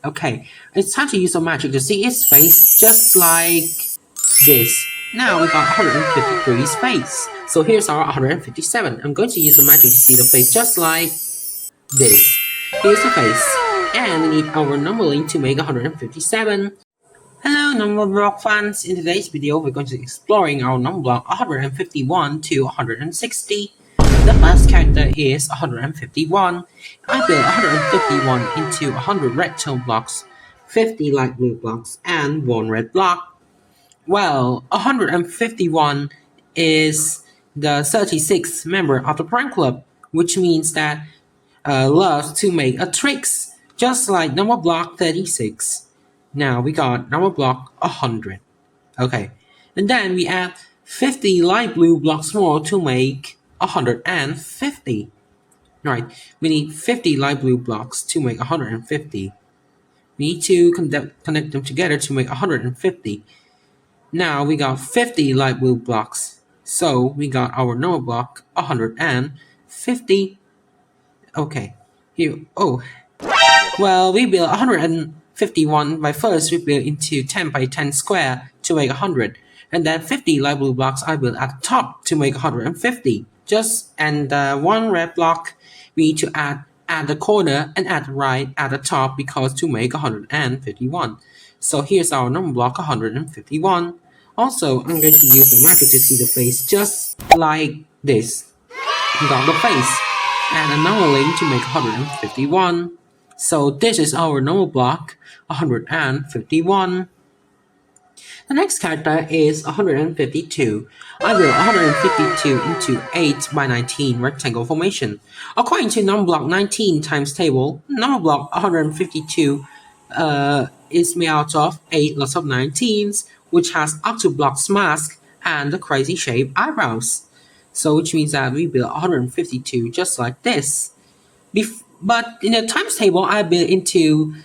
Okay, it's time to use some magic to see its face, just like this. Now we got 153's face. So here's our 157. I'm going to use some magic to see the face, just like this. Here's the face. And we need our number link to make 157. Hello number block fans, in today's video we're going to be exploring our number block 151 to 160. The first character is 151. I built 151 into 100 red tone blocks, 50 light blue blocks, and 1 red block. Well, 151 is the 36th member of the Prime Club, which means that loves to make a tricks, just like number block 36. Now we got number block 100. Okay, and then we add 50 light blue blocks more to make 150. Right, we need 50 light blue blocks to make 150. We need to connect them together to make 150. Now we got 50 light blue blocks, so we got our number block 150. Okay, here, well, we built 151 by first we built into 10 by 10 square to make 100, and then 50 light blue blocks I built at the top to make 150. And 1 red block we need to add at the corner and at the right at the top because to make 151. So here's our number block 151. Also, I'm going to use the magic to see the face, just like this. We got the face and a number link to make 151. So this is our number block 151. The next character is 152. I built 152 into 8 by 19 rectangle formation. According to number block 19 times table, number block 152 is made out of 8 lots of 19s, which has Octoblocks mask and the crazy shaped eyebrows. So which means that we built 152 just like this. But in the times table, I built into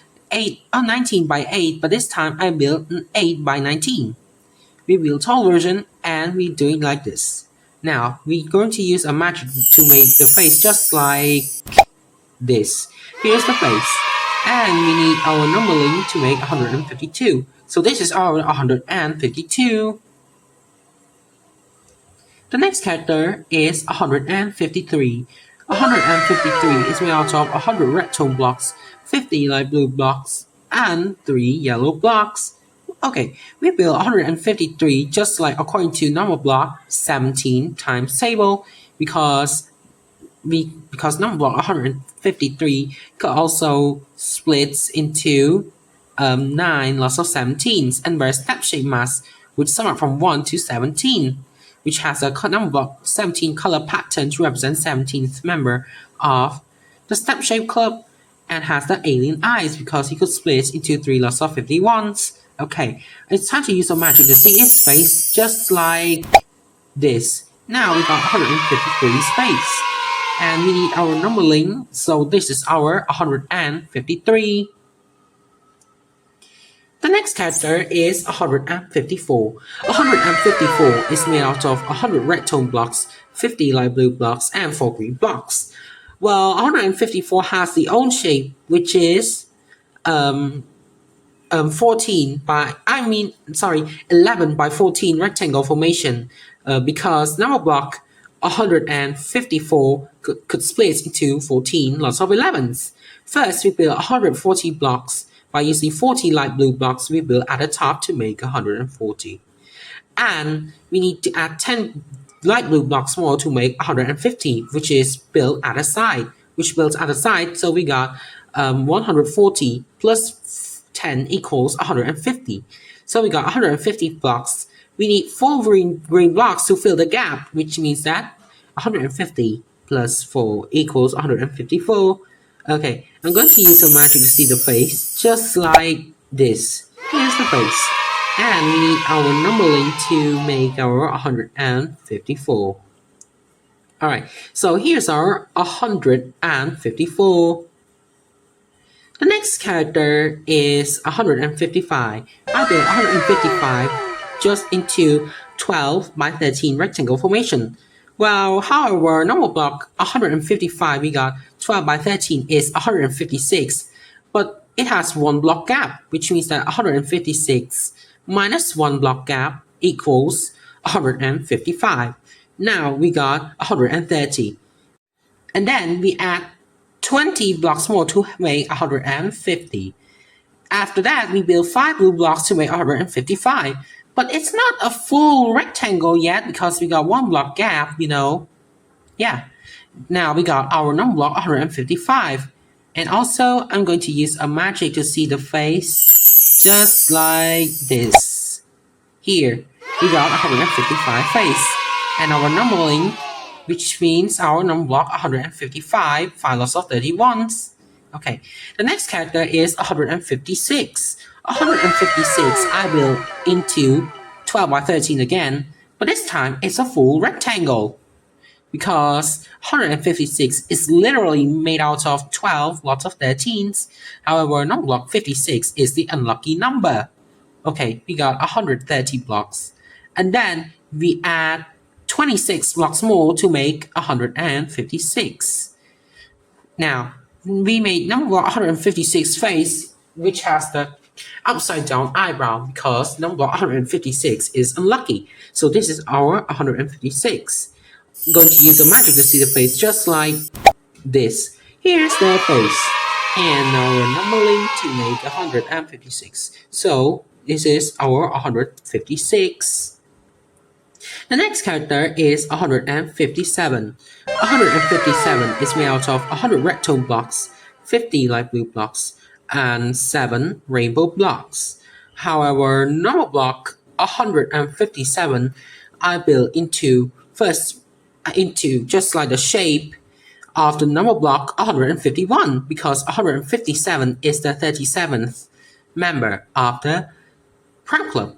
19 by 8, but this time I built an 8 by 19. We built tall version and we do it like this. Now we're going to use a magic to make the face just like this. Here's the face. And we need our number link to make 152. So this is our 152. The next character is 153. 153 is made out of 100 red tone blocks, 50 light blue blocks, and 3 yellow blocks. Okay, we built 153 just like according to number block 17 times table because number block 153 could also splits into 9 lots of 17s and wear step shape mask which sum up from 1 to 17. Which has a number block 17 color pattern to represent 17th member of the Step Shape Club and has the alien eyes because he could split into 3 lots of 51s. Okay, it's time to use some magic to see its face, just like this. Now we got 153's face. And we need our number link, so this is our 153. The next character is 154. 154 is made out of 100 red tone blocks, 50 light blue blocks, and 4 green blocks. Well, 154 has the own shape, which is 11 by 14 rectangle formation, because number block 154 could split into 14 lots of 11s. First, we build 140 blocks. By using 40 light blue blocks, we build at the top to make 140. And we need to add 10 light blue blocks more to make 150, which is built at the side. So we got 140 plus 10 equals 150. So we got 150 blocks. We need 4 green blocks to fill the gap, which means that 150 plus 4 equals 154. Okay, I'm going to use some magic to see the face, just like this. Here's the face. And we need our number link to make our 154. Alright, so here's our 154. The next character is 155. I built 155 just into 12 by 13 rectangle formation. Well, however, number block 155 we got 12 by 13 is 156, but it has one block gap, which means that 156 minus one block gap equals 155. Now we got 130. And then we add 20 blocks more to make 150. After that, we build 5 blue blocks to make 155. But it's not a full rectangle yet because we got one block gap, Yeah. Now we got our number block 155. And also, I'm going to use a magic to see the face just like this. Here, we got 155 face. And our numbering, which means our number block 155, 5 lots of 31s. Okay, the next character is 156. 156 I built into 12 by 13 again, but this time it's a full rectangle. Because 156 is literally made out of 12 lots of 13s. However, number block 56 is the unlucky number. Okay, we got 130 blocks. And then we add 26 blocks more to make 156. Now, we made number block 156 face, which has the upside down eyebrow because number block 156 is unlucky. So this is our 156. I'm going to use a magic to see the face just like this. Here's the face. And our numbering to make 156. So this is our 156. The next character is 157. 157 is made out of 100 red tone blocks, 50 light blue blocks, and 7 rainbow blocks. However, normal block 157 I built into just like the shape of the number block 151 because 157 is the 37th member of the prank club.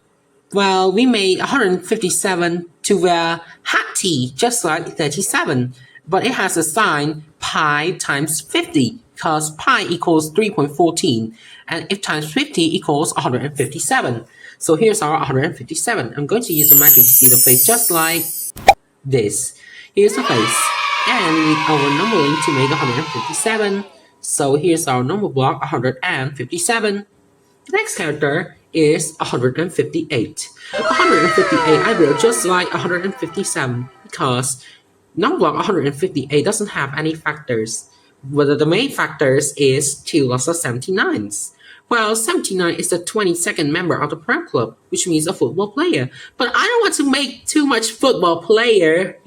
Well, we made 157 to wear hat tee just like 37, but it has a sign pi times 50 because pi equals 3.14 and if times 50 equals 157. So here's our 157. I'm going to use the magic to see the face just like this. Here's the face. And we need our numbering to make 157. So here's our number block 157. The next character is 158. 158 I built just like 157 because number block 158 doesn't have any factors. But the main factors is 2 lots of 79s. Well, 79 is the 22nd member of the prank club, which means a football player. But I don't want to make too much football player,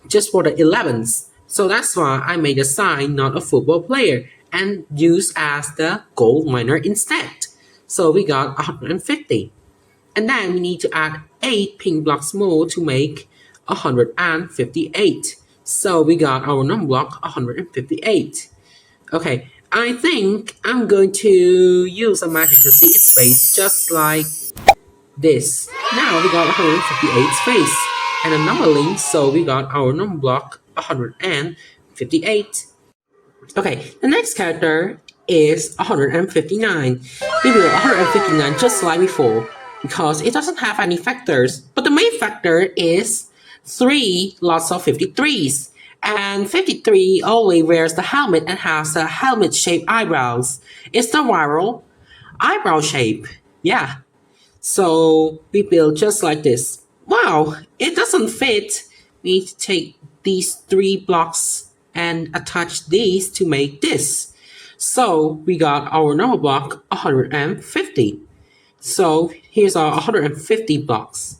just for the 11s. So that's why I made a sign, not a football player, and used as the gold miner instead. So we got 150. And then we need to add 8 pink blocks more to make 158. So we got our number block 158. Okay, I think I'm going to use a magic to see its face just like this. Now we got 158's face and a numbering, so we got our number block 158. Okay, the next character is 159. We built 159 just like before because it doesn't have any factors, but the main factor is 3 lots of 53s. And 53 only wears the helmet and has the helmet-shaped eyebrows. It's the viral eyebrow shape. Yeah. So we build just like this. Wow, it doesn't fit. We need to take these 3 blocks and attach these to make this. So we got our number block 150. So here's our 150 blocks.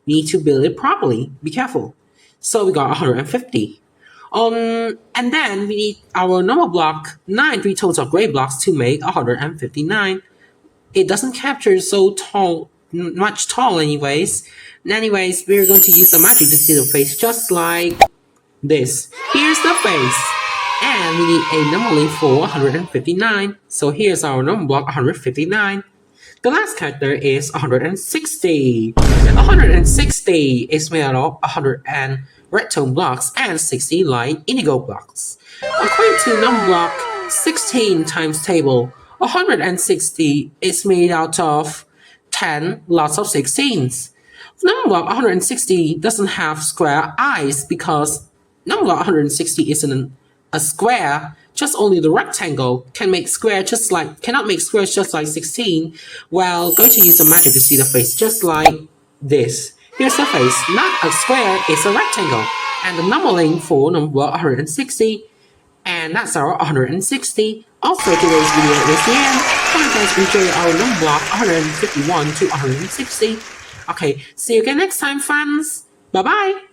We need to build it properly. Be careful. So we got 150. And then we need our number block 9 3 tones of gray blocks to make 159. It doesn't capture so much tall anyways. Anyways, we're going to use the magic to see the face just like this. Here's the face. And we need a numbering for 159. So here's our number block 159. The last character is 160. 160 is made out of 100 red tone blocks and 60 light indigo blocks. According to number block 16 times table, 160 is made out of 10 lots of 16s. Number block 160 doesn't have square eyes because number block 160 isn't a square, just only the rectangle cannot make squares just like 16. Well, going to use some magic to see the face just like this. Here's the face, not a square, it's a rectangle. And the number line for number 160. And that's our 160. Also, today's video is the end. Hope you guys enjoy our number block 151 to 160. Okay, see you again next time, fans. Bye bye.